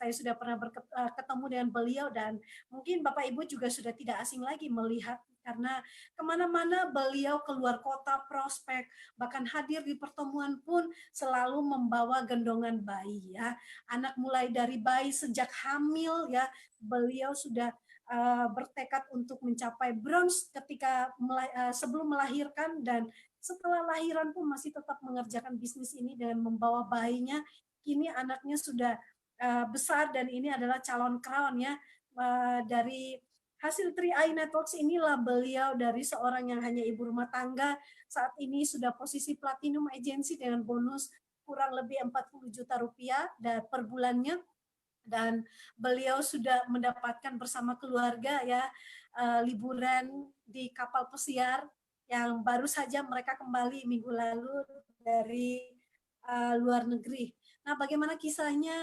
Saya sudah pernah ketemu dengan beliau dan mungkin Bapak Ibu juga sudah tidak asing lagi melihat karena kemana-mana beliau keluar kota prospek, bahkan hadir di pertemuan pun selalu membawa gendongan bayi ya. Anak mulai dari bayi sejak hamil ya, beliau sudah bertekad untuk mencapai bronze ketika sebelum melahirkan dan setelah lahiran pun masih tetap mengerjakan bisnis ini dengan membawa bayinya. Kini anaknya sudah besar dan ini adalah calon crown ya. Dari hasil 3i Networks inilah beliau dari seorang yang hanya ibu rumah tangga saat ini sudah posisi platinum agency dengan bonus kurang lebih 40 juta rupiah per bulannya. Dan beliau sudah mendapatkan bersama keluarga ya liburan di kapal pesiar yang baru saja mereka kembali minggu lalu dari luar negeri. Nah, bagaimana kisahnya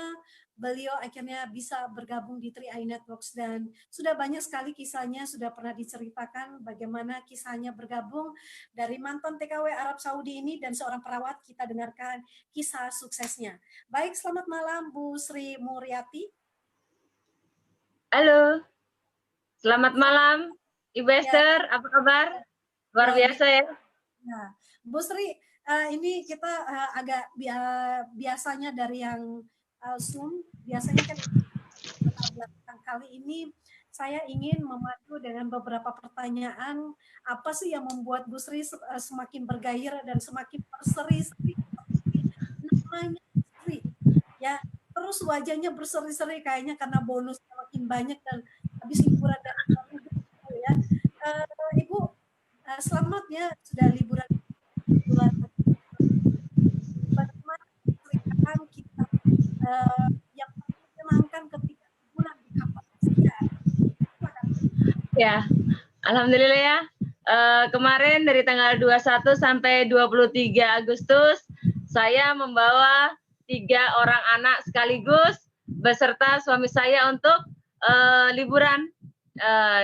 beliau akhirnya bisa bergabung di 3i Networks dan sudah banyak sekali kisahnya, sudah pernah diceritakan bagaimana kisahnya bergabung dari mantan TKW Arab Saudi ini dan seorang perawat. Kita dengarkan kisah suksesnya. Baik, selamat malam Bu Sri Muryati. Halo, selamat malam Ibu Esther, apa kabar? Luar biasa ya. Nah, Bu Sri, ini kita agak biasanya dari yang Zoom, biasanya kan kali ini saya ingin memadu dengan beberapa pertanyaan, apa sih yang membuat Bu Sri semakin bergairah dan semakin berseri-seri, namanya Sri, ya terus wajahnya berseri-seri kayaknya karena bonusnya makin banyak dan habis liburan dari luar negeri ya. Ibu selamat ya sudah liburan luar negeri. Bagaimana ceritakan kita yang menyenangkan ketika liburan di kapal pesiar? Ya, alhamdulillah ya. Kemarin dari tanggal 21 sampai 23 Agustus saya membawa 3 orang anak sekaligus beserta suami saya untuk liburan.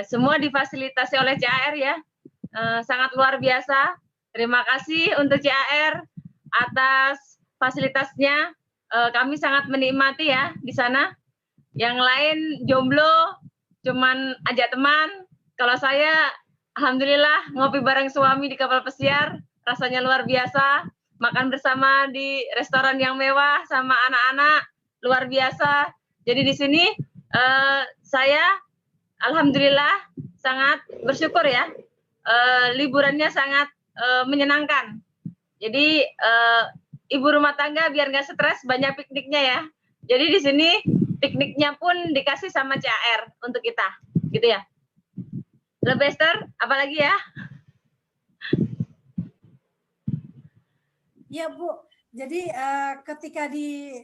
Semua difasilitasi oleh CAR ya. Sangat luar biasa. Terima kasih untuk CAR atas fasilitasnya. Kami sangat menikmati ya di sana. Yang lain jomblo, cuman ajak teman. Kalau saya alhamdulillah ngopi bareng suami di kapal pesiar, rasanya luar biasa. Makan bersama di restoran yang mewah sama anak-anak, luar biasa. Jadi di sini saya alhamdulillah sangat bersyukur ya. Liburannya sangat menyenangkan. Jadi ibu rumah tangga biar nggak stres, banyak pikniknya ya. Jadi di sini pikniknya pun dikasih sama CAR untuk kita, gitu ya. Lebih Esther, apalagi ya? Ya Bu, jadi ketika di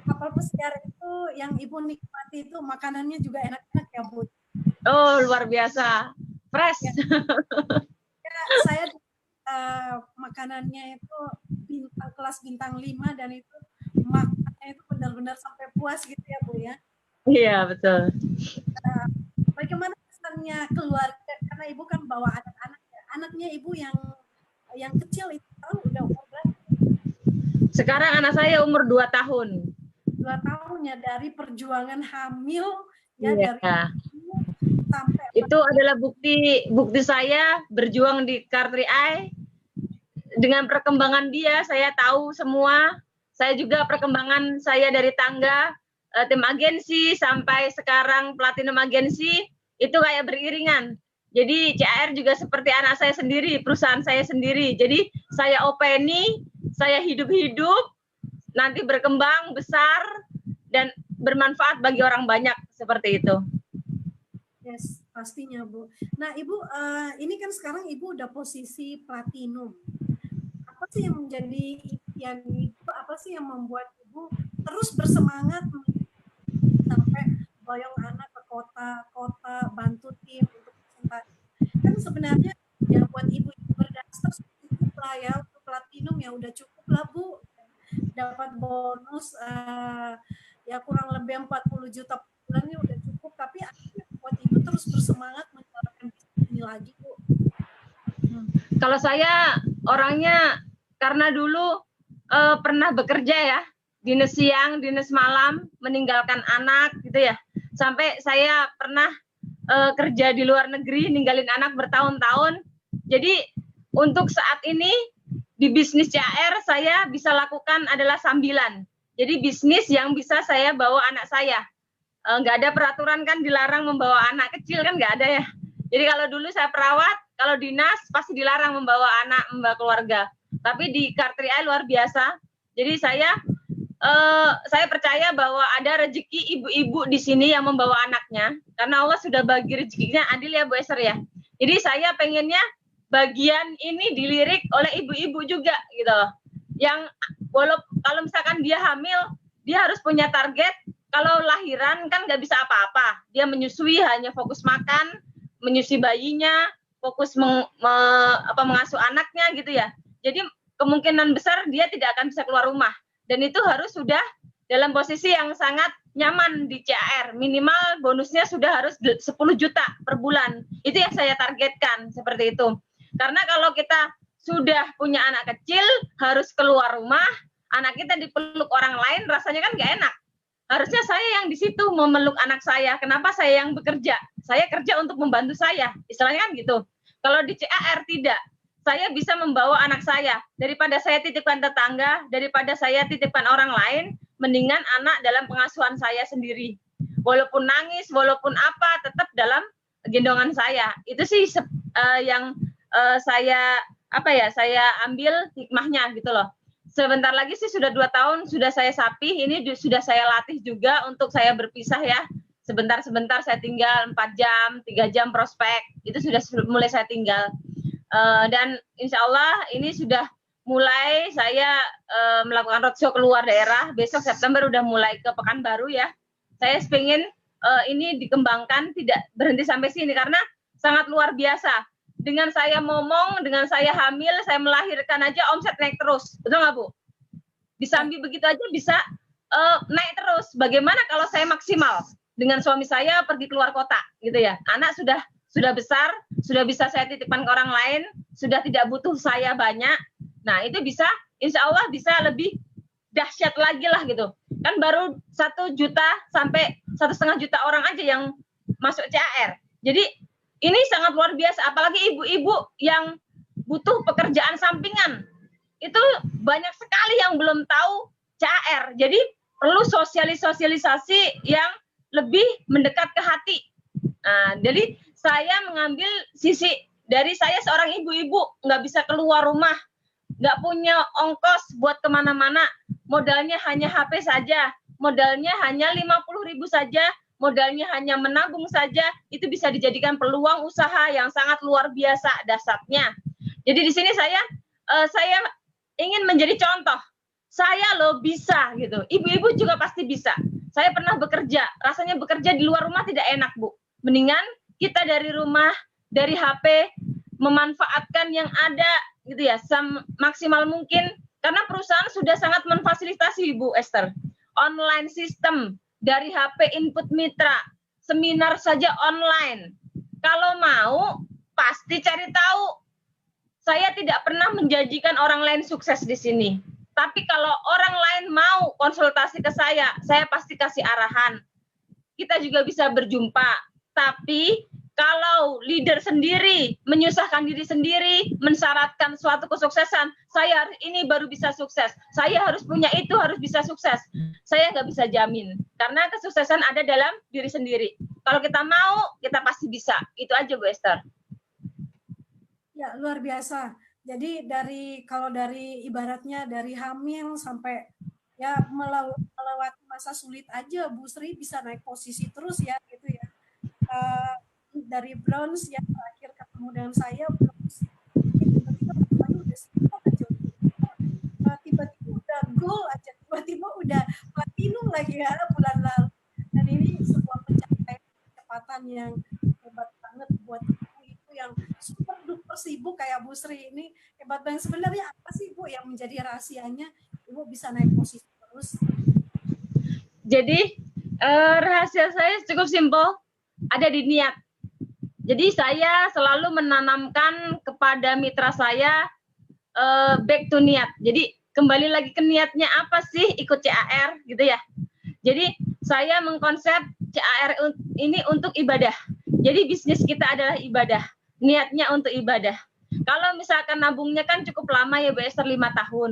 kapal pesiar itu yang Ibu nikmati itu makanannya juga enak-enak ya Bu? Oh luar biasa, fresh. Ya, saya makanannya itu kelas bintang 5 dan itu makannya itu benar-benar sampai puas gitu ya Bu ya? Iya betul. Bagaimana kesannya keluarga karena Ibu kan bawa anak-anak ya. Anaknya Ibu yang kecil itu udah umur berapa? Sekarang anak saya umur 2 tahun. 2 tahun ya, dari perjuangan hamil ya, iya. dari sampai itu adalah bukti saya berjuang di CAR 3i. Dengan perkembangan dia saya tahu semua. Saya juga perkembangan saya dari tangga tim agensi sampai sekarang platinum agensi itu kayak beriringan. Jadi CAR juga seperti anak saya sendiri, perusahaan saya sendiri. Jadi saya openi, saya hidup-hidup, nanti berkembang besar dan bermanfaat bagi orang banyak seperti itu. Yes, pastinya Bu. Nah Ibu, ini kan sekarang Ibu udah posisi platinum. Apa sih yang menjadi impian Ibu? Apa sih yang membuat Ibu terus bersemangat sampai boyong anak ke kota-kota, bantu tim untuk presentasi? Kan sebenarnya ya buat Ibu berdasar cukup lah ya, untuk platinum ya udah cukup lah Bu. Dapat bonus ya kurang lebih 40 juta bulannya udah cukup, tapi akhirnya buat Ibu terus bersemangat menjalankan bisnis ini lagi Bu. Kalau saya orangnya karena dulu pernah bekerja ya, dinas siang, dinas malam, meninggalkan anak gitu ya. Sampai saya pernah kerja di luar negeri, ninggalin anak bertahun-tahun. Jadi untuk saat ini di bisnis CAR saya bisa lakukan adalah sambilan. Jadi bisnis yang bisa saya bawa anak saya. Nggak ada peraturan kan dilarang membawa anak kecil kan nggak ada ya. Jadi kalau dulu saya perawat, kalau dinas pasti dilarang membawa anak, membawa keluarga. Tapi di Car3i luar biasa. Jadi saya percaya bahwa ada rezeki ibu-ibu di sini yang membawa anaknya, karena Allah sudah bagi rezekinya adil ya Bu Esther ya. Jadi saya pengennya bagian ini dilirik oleh ibu-ibu juga gitu loh. Yang kalau misalkan dia hamil, dia harus punya target. Kalau lahiran kan nggak bisa apa-apa. Dia menyusui hanya fokus makan, menyusui bayinya, fokus mengasuh anaknya gitu ya. Jadi kemungkinan besar dia tidak akan bisa keluar rumah. Dan itu harus sudah dalam posisi yang sangat nyaman di CAR. Minimal bonusnya sudah harus 10 juta per bulan. Itu yang saya targetkan, seperti itu. Karena kalau kita sudah punya anak kecil, harus keluar rumah, anak kita dipeluk orang lain, rasanya kan nggak enak. Harusnya saya yang di situ memeluk anak saya. Kenapa saya yang bekerja? Saya kerja untuk membantu saya. Istilahnya kan gitu. Kalau di CAR tidak. Saya bisa membawa anak saya, daripada saya titipkan tetangga, daripada saya titipkan orang lain, mendingan anak dalam pengasuhan saya sendiri. Walaupun nangis, walaupun apa, tetap dalam gendongan saya. Itu sih yang saya ambil hikmahnya gitu loh. Sebentar lagi sih sudah 2 tahun, sudah saya sapih, ini sudah saya latih juga untuk saya berpisah ya. Sebentar-sebentar saya tinggal 4 jam, 3 jam prospek, itu sudah mulai saya tinggal. Dan insya Allah ini sudah mulai saya melakukan roadshow keluar daerah. Besok September udah mulai ke Pekanbaru ya. Saya pengen ini dikembangkan, tidak berhenti sampai sini karena sangat luar biasa. Dengan saya ngomong, dengan saya hamil, saya melahirkan aja omset naik terus. Betul nggak Bu? Disambi begitu aja bisa naik terus. Bagaimana kalau saya maksimal dengan suami saya pergi keluar kota gitu ya. Anak sudah besar, sudah bisa saya titipkan ke orang lain, sudah tidak butuh saya banyak. Nah, itu bisa, insya Allah bisa lebih dahsyat lagi lah gitu. Kan baru 1 juta sampai 1,5 juta orang aja yang masuk CAR. Jadi ini sangat luar biasa, apalagi ibu-ibu yang butuh pekerjaan sampingan. Itu banyak sekali yang belum tahu CAR. Jadi perlu sosialisasi yang lebih mendekat ke hati. Nah, jadi saya mengambil sisi dari saya seorang ibu-ibu, nggak bisa keluar rumah, nggak punya ongkos buat kemana-mana, modalnya hanya HP saja, modalnya hanya 50.000 saja, modalnya hanya menabung saja, itu bisa dijadikan peluang usaha yang sangat luar biasa dahsyatnya. Jadi di sini saya ingin menjadi contoh, saya loh bisa gitu, ibu-ibu juga pasti bisa. Saya pernah bekerja, rasanya bekerja di luar rumah tidak enak Bu, mendingan kita dari rumah, dari HP, memanfaatkan yang ada gitu ya, maksimal mungkin, karena perusahaan sudah sangat memfasilitasi Bu Esther. Online system, dari HP input mitra, seminar saja online. Kalau mau, pasti cari tahu. Saya tidak pernah menjanjikan orang lain sukses di sini. Tapi kalau orang lain mau konsultasi ke saya pasti kasih arahan. Kita juga bisa berjumpa. Tapi kalau leader sendiri menyusahkan diri sendiri, mensyaratkan suatu kesuksesan, saya ini baru bisa sukses, saya harus punya itu, harus bisa sukses, saya nggak bisa jamin, karena kesuksesan ada dalam diri sendiri. Kalau kita mau, kita pasti bisa. Itu aja Bu Esther. Ya, luar biasa. Jadi kalau dari ibaratnya dari hamil sampai ya melewati masa sulit aja, Bu Sri bisa naik posisi terus ya gitu ya. Dari bronze yang terakhir ketemu dengan saya bronze, tiba-tiba udah simpel aja, tiba-tiba udah gold aja, tiba-tiba udah platinum lagi ya bulan lalu. Dan ini sebuah pencapaian kecepatan yang hebat banget buat ibu yang super duper sibuk kayak Bu Sri ini. Hebat banget. Sebenarnya apa sih Bu yang menjadi rahasianya Ibu bisa naik posisi terus? Jadi rahasia saya cukup simpel, ada di niat. Jadi saya selalu menanamkan kepada mitra saya back to niat. Jadi kembali lagi ke niatnya apa sih ikut CAR gitu ya. Jadi saya mengkonsep CAR ini untuk ibadah. Jadi bisnis kita adalah ibadah, niatnya untuk ibadah. Kalau misalkan nabungnya kan cukup lama ya Bu Esther, 5 tahun.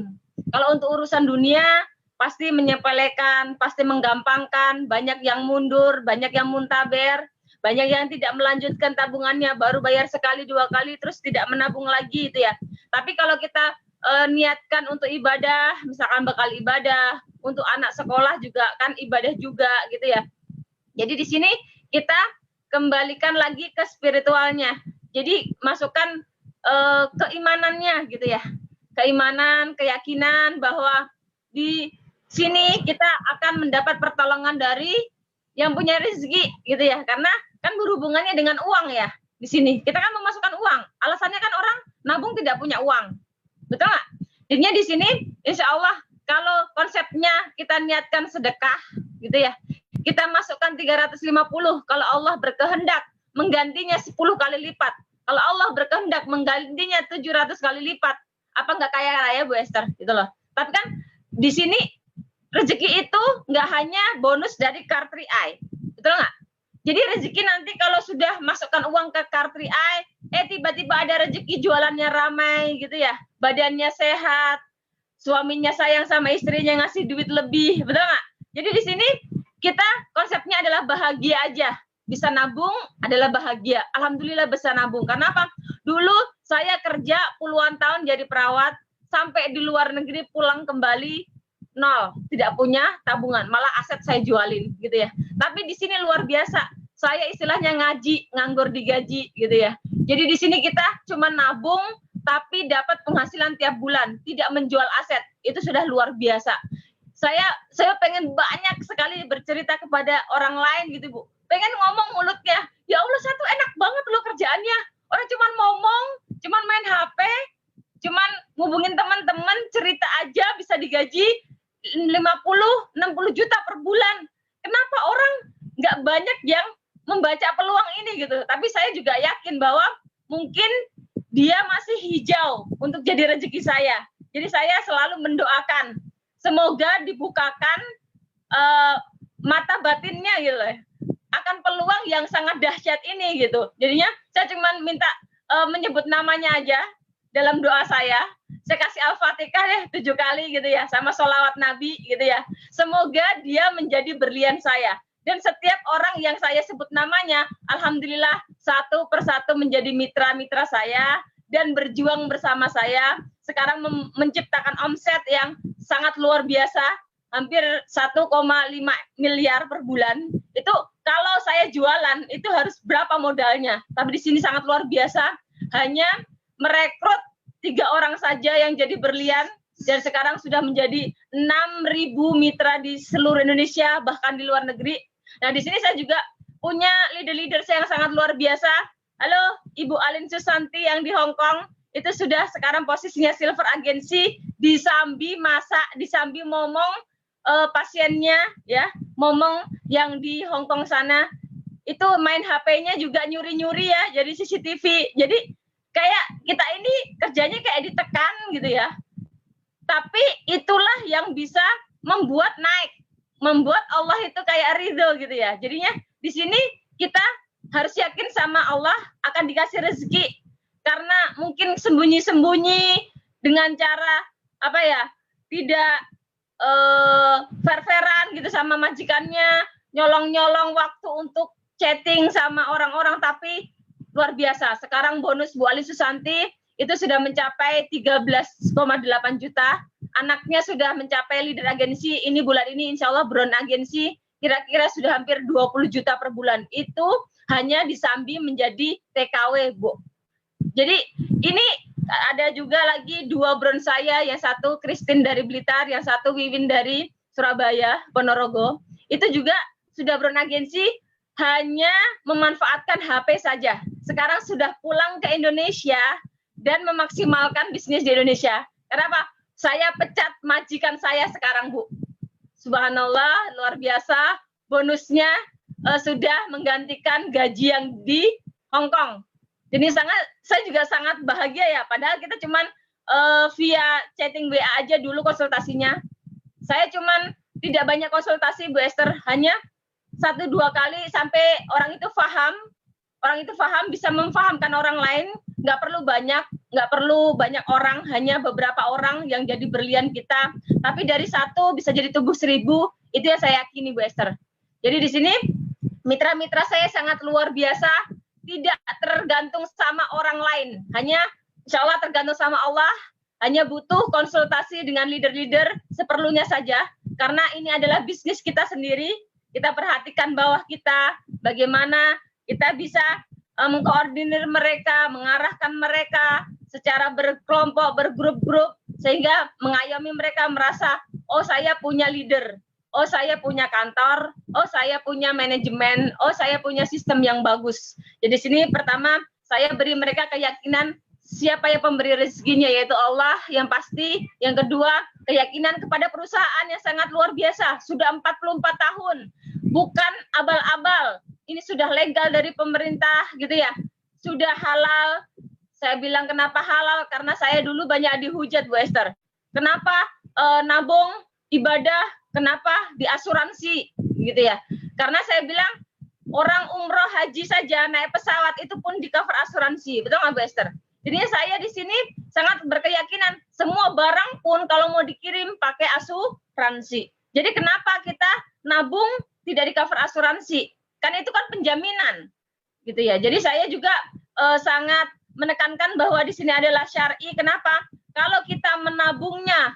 Kalau untuk urusan dunia pasti menyepelekan, pasti menggampangkan, banyak yang mundur, banyak yang muntaber, banyak yang tidak melanjutkan tabungannya, baru bayar sekali 2 kali terus tidak menabung lagi itu ya. Tapi kalau kita niatkan untuk ibadah, misalkan bekal ibadah, untuk anak sekolah juga kan ibadah juga gitu ya. Jadi di sini kita kembalikan lagi ke spiritualnya. Jadi masukkan keimanannya gitu ya. Keimanan, keyakinan bahwa di sini kita akan mendapat pertolongan dari yang punya rezeki gitu ya. Karena kan berhubungannya dengan uang ya. Di sini kita kan memasukkan uang. Alasannya kan orang nabung tidak punya uang. Betul nggak? Jadinya di sini insya Allah kalau konsepnya kita niatkan sedekah gitu ya, kita masukkan 350, kalau Allah berkehendak menggantinya 10 kali lipat, kalau Allah berkehendak menggantinya 700 kali lipat, apa nggak kaya raya Bu Esther gitu loh. Tapi kan di sini rezeki itu nggak hanya bonus dari Car 3i, betul nggak? Jadi rezeki nanti kalau sudah masukkan uang ke Car 3i, tiba-tiba ada rezeki jualannya ramai gitu ya, badannya sehat, suaminya sayang sama istrinya ngasih duit lebih, betul nggak? Jadi di sini kita konsepnya adalah bahagia aja, bisa nabung adalah bahagia. Alhamdulillah bisa nabung. Karena apa? Dulu saya kerja puluhan tahun jadi perawat, sampai di luar negeri pulang kembali nol, tidak punya tabungan, malah aset saya jualin gitu ya. Tapi di sini luar biasa, saya istilahnya ngaji, nganggur digaji gitu ya. Jadi di sini kita cuma nabung, tapi dapat penghasilan tiap bulan, tidak menjual aset, itu sudah luar biasa. Saya pengen banyak sekali bercerita kepada orang lain gitu Bu. Pengen ngomong mulutnya, ya Allah saya tuh enak banget loh kerjaannya. Orang cuma ngomong, cuma main HP, cuma ngubungin teman-teman, cerita aja bisa digaji 50-60 juta per bulan. Kenapa orang nggak banyak yang membaca peluang ini gitu? Tapi saya juga yakin bahwa mungkin dia masih hijau untuk jadi rezeki saya. Jadi saya selalu mendoakan semoga dibukakan mata batinnya gitu akan peluang yang sangat dahsyat ini gitu. Jadinya saya cuma minta menyebut namanya aja dalam doa saya. Saya kasih Al-Fatihah deh 7 kali gitu ya, sama sholawat Nabi gitu ya. Semoga dia menjadi berlian saya. Dan setiap orang yang saya sebut namanya, alhamdulillah satu persatu menjadi mitra-mitra saya dan berjuang bersama saya. Sekarang menciptakan omset yang sangat luar biasa, hampir 1,5 miliar per bulan. Itu kalau saya jualan itu harus berapa modalnya? Tapi di sini sangat luar biasa, hanya merekrut 3 orang saja yang jadi berlian, dan sekarang sudah menjadi 6.000 mitra di seluruh Indonesia, bahkan di luar negeri. Nah, di sini saya juga punya leader-leader saya yang sangat luar biasa. Halo, Ibu Alin Susanti yang di Hong Kong, itu sudah sekarang posisinya silver agency, di Sambi masak, di Sambi momong pasiennya, ya, momong yang di Hong Kong sana, itu main HP-nya juga nyuri-nyuri ya, jadi CCTV. Jadi kayak kita ini kerjanya kayak ditekan gitu ya. Tapi itulah yang bisa membuat naik, membuat Allah itu kayak ridho gitu ya. Jadinya di sini kita harus yakin sama Allah akan dikasih rezeki. Karena mungkin sembunyi-sembunyi dengan cara apa ya, tidak fair-fairan gitu sama majikannya, nyolong-nyolong waktu untuk chatting sama orang-orang, tapi luar biasa. Sekarang bonus Bu Ali Susanti itu sudah mencapai 13,8 juta. Anaknya sudah mencapai leader agensi. Ini bulan ini insya Allah brown agensi kira-kira sudah hampir 20 juta per bulan. Itu hanya disambi menjadi TKW, Bu. Jadi ini ada juga lagi 2 brown saya, yang satu Christine dari Blitar, yang satu Wiwin dari Surabaya, Ponorogo. Itu juga sudah brown agensi, hanya memanfaatkan HP saja. Sekarang sudah pulang ke Indonesia dan memaksimalkan bisnis di Indonesia. Kenapa? Saya pecat majikan saya sekarang, Bu. Subhanallah, luar biasa. Bonusnya sudah menggantikan gaji yang di Hong Kong. Jadi saya juga sangat bahagia ya. Padahal kita cuman via chatting WA aja dulu konsultasinya. Saya cuman tidak banyak konsultasi Bu Esther, hanya 1-2 kali sampai orang itu paham, bisa memfahamkan orang lain. Nggak perlu banyak orang, hanya beberapa orang yang jadi berlian kita. Tapi dari 1 bisa jadi tumbuh 1000, itu yang saya yakini Bu Esther. Jadi di sini mitra-mitra saya sangat luar biasa, tidak tergantung sama orang lain, hanya insya Allah tergantung sama Allah, hanya butuh konsultasi dengan leader-leader seperlunya saja, karena ini adalah bisnis kita sendiri. Kita perhatikan bawah kita, bagaimana kita bisa mengkoordinir mereka, mengarahkan mereka secara berkelompok, bergrup-grup, sehingga mengayomi mereka merasa, oh saya punya leader, oh saya punya kantor, oh saya punya manajemen, oh saya punya sistem yang bagus. Jadi sini pertama saya beri mereka keyakinan siapa yang pemberi rezekinya, yaitu Allah yang pasti. Yang kedua, keyakinan kepada perusahaan yang sangat luar biasa, sudah 44 tahun, bukan abal-abal. Ini sudah legal dari pemerintah gitu ya, sudah halal. Saya bilang kenapa halal, karena saya dulu banyak dihujat Bu Esther. Kenapa nabung ibadah, kenapa diasuransi gitu ya. Karena saya bilang orang umroh haji saja naik pesawat itu pun di cover asuransi, betul nggak Bu Esther? Jadinya saya di sini sangat berkeyakinan semua barang pun kalau mau dikirim pakai asuransi. Jadi kenapa kita nabung tidak di cover asuransi? Kan itu kan penjaminan, gitu ya. Jadi saya juga sangat menekankan bahwa di sini adalah syar'i. Kenapa? Kalau kita menabungnya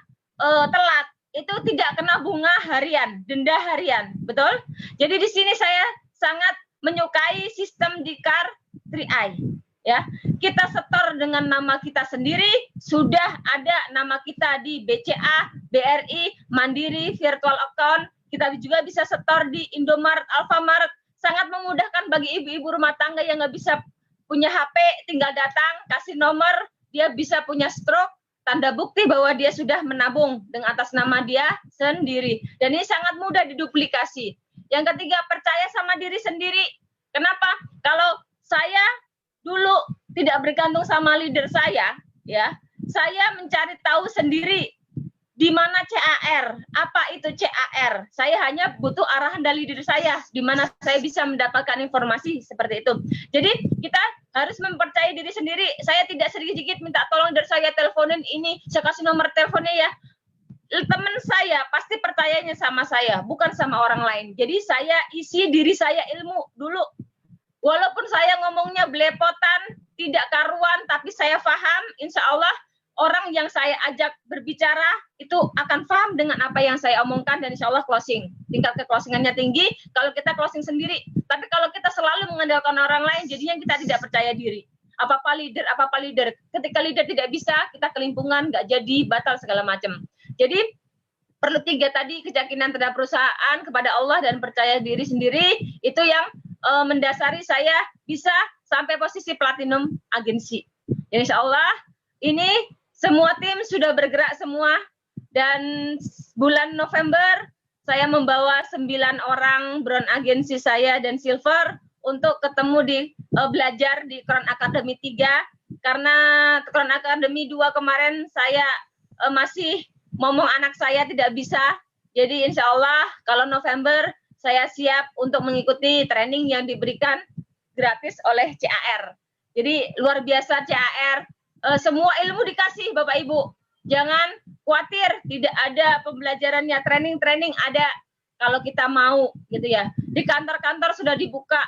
telat, itu tidak kena bunga harian, denda harian, betul? Jadi di sini saya sangat menyukai sistem di Car 3i. Ya, kita setor dengan nama kita sendiri, sudah ada nama kita di BCA, BRI, Mandiri, virtual account. Kita juga bisa setor di Indomaret, Alfamart. Sangat memudahkan bagi ibu-ibu rumah tangga yang nggak bisa punya HP, tinggal datang, kasih nomor, dia bisa punya stroke, tanda bukti bahwa dia sudah menabung dengan atas nama dia sendiri. Dan ini sangat mudah diduplikasi. Yang ketiga, percaya sama diri sendiri. Kenapa? Kalau saya dulu tidak bergantung sama leader saya, ya, saya mencari tahu sendiri di mana CAR, apa itu CAR. Saya hanya butuh arahan dari leader saya, di mana saya bisa mendapatkan informasi seperti itu. Jadi kita harus mempercayai diri sendiri. Saya tidak sedikit-sedikit minta tolong dari saya, teleponin ini, saya kasih nomor teleponnya ya. Teman saya pasti percayanya sama saya, bukan sama orang lain. Jadi saya isi diri saya ilmu dulu. Walaupun saya ngomongnya belepotan, tidak karuan, tapi saya paham, insya Allah orang yang saya ajak berbicara itu akan paham dengan apa yang saya omongkan, dan insya Allah closing. Tingkat ke-closingannya tinggi kalau kita closing sendiri. Tapi kalau kita selalu mengandalkan orang lain, jadinya kita tidak percaya diri. Apa-apa leader. Ketika leader tidak bisa, kita kelimpungan, nggak jadi, batal segala macam. Jadi perlu 3 tadi, keyakinan terhadap perusahaan, kepada Allah, dan percaya diri sendiri. Itu yang mendasari saya bisa sampai posisi platinum agensi. Ya, insya Allah ini semua tim sudah bergerak semua, dan bulan November saya membawa 9 orang bronze agensi saya dan silver untuk ketemu di belajar di Crown Academy 3, karena Crown Academy 2 kemarin saya masih ngomong anak saya tidak bisa. Jadi insya Allah kalau November saya siap untuk mengikuti training yang diberikan gratis oleh CAR. Jadi luar biasa CAR. Semua ilmu dikasih Bapak Ibu. Jangan khawatir tidak ada pembelajarannya, training ada kalau kita mau gitu ya. Di kantor-kantor sudah dibuka.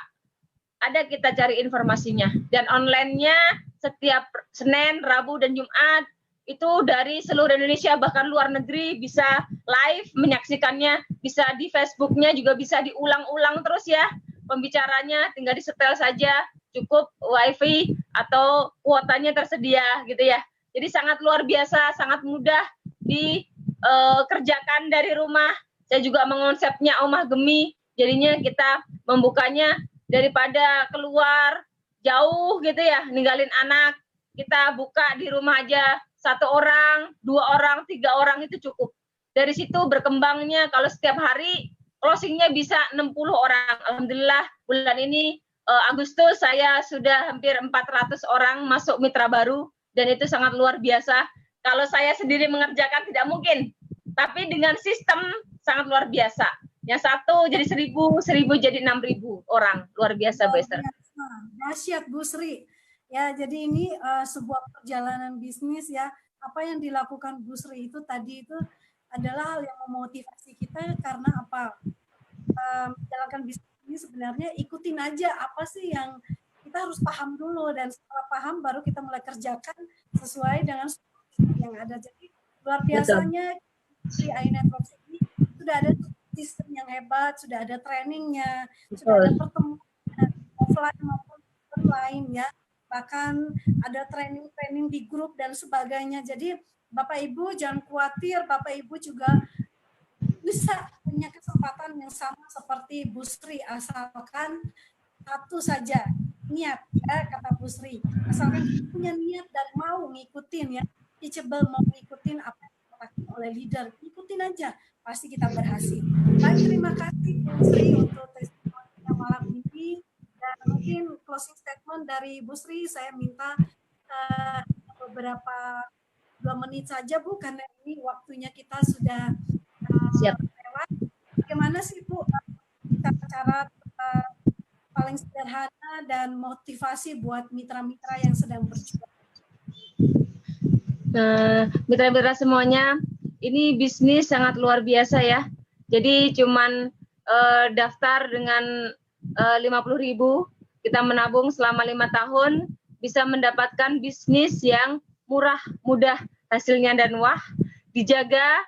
Ada, kita cari informasinya. Dan online-nya setiap Senin, Rabu, dan Jumat itu dari seluruh Indonesia, bahkan luar negeri bisa live menyaksikannya, bisa di Facebooknya juga bisa diulang-ulang terus ya pembicaranya, tinggal disetel saja, cukup wifi atau kuotanya tersedia gitu ya. Jadi sangat luar biasa, sangat mudah dikerjakan dari rumah. Saya juga mengonsepnya Omah Gemi, jadinya kita membukanya daripada keluar jauh gitu ya, ninggalin anak, kita buka di rumah aja. 1 orang, 2 orang, 3 orang itu cukup. Dari situ berkembangnya, kalau setiap hari closingnya bisa 60 orang. Alhamdulillah bulan ini Agustus saya sudah hampir 400 orang masuk mitra baru, dan itu sangat luar biasa. kalau saya sendiri mengerjakan tidak mungkin. Tapi dengan sistem sangat luar biasa. Yang satu jadi 1.000, 1.000 jadi 6.000 orang. Luar biasa, Bu Esther. Dahsyat, Bu Sri. Ya, jadi ini sebuah perjalanan bisnis ya. Apa yang dilakukan Bu Sri itu tadi itu adalah hal yang memotivasi kita karena apa? Menjalankan bisnis ini sebenarnya ikutin aja apa sih yang kita harus paham dulu, dan setelah paham baru kita mulai kerjakan sesuai dengan yang ada. Jadi luar biasanya di iNetwork ini sudah ada sistem yang hebat, sudah ada trainingnya, sudah ada pertemuan offline maupun online ya, bahkan ada training di grup dan sebagainya. Jadi Bapak Ibu jangan khawatir, Bapak Ibu juga bisa punya kesempatan yang sama seperti Bu Sri, asalkan satu saja, niat ya, kata Bu Sri. Asalkan punya niat dan mau ngikutin ya, teachable, mau ngikutin apa yang dilakukan oleh leader, ikutin aja, pasti kita berhasil. Baik, terima kasih Bu Sri untuk testimoni malam ini, dan mungkin closing statement dari Bu Sri saya minta beberapa 2 menit saja Bu, karena ini waktunya kita sudah lewat. Bagaimana sih Bu cara paling sederhana dan motivasi buat mitra-mitra yang sedang berjuang? Mitra-mitra semuanya, ini bisnis sangat luar biasa ya. Jadi cuman daftar dengan 50.000, kita menabung selama 5 tahun, bisa mendapatkan bisnis yang murah, mudah hasilnya dan wah. Dijaga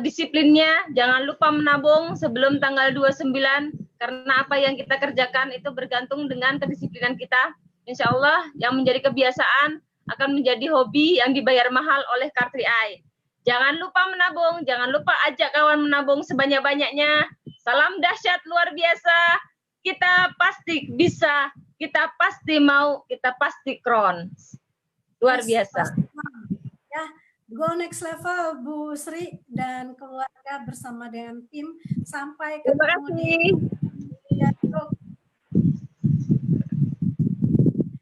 disiplinnya, jangan lupa menabung sebelum tanggal 29, karena apa yang kita kerjakan itu bergantung dengan kedisiplinan kita. Insya Allah yang menjadi kebiasaan akan menjadi hobi yang dibayar mahal oleh Car3 Eye. Jangan lupa menabung, jangan lupa ajak kawan menabung sebanyak-banyaknya. Salam dahsyat luar biasa, kita pasti bisa, kita pasti mau, kita pasti kron. Luar biasa. Ya, go next level Bu Sri dan keluarga bersama dengan tim. Sampai ketemu di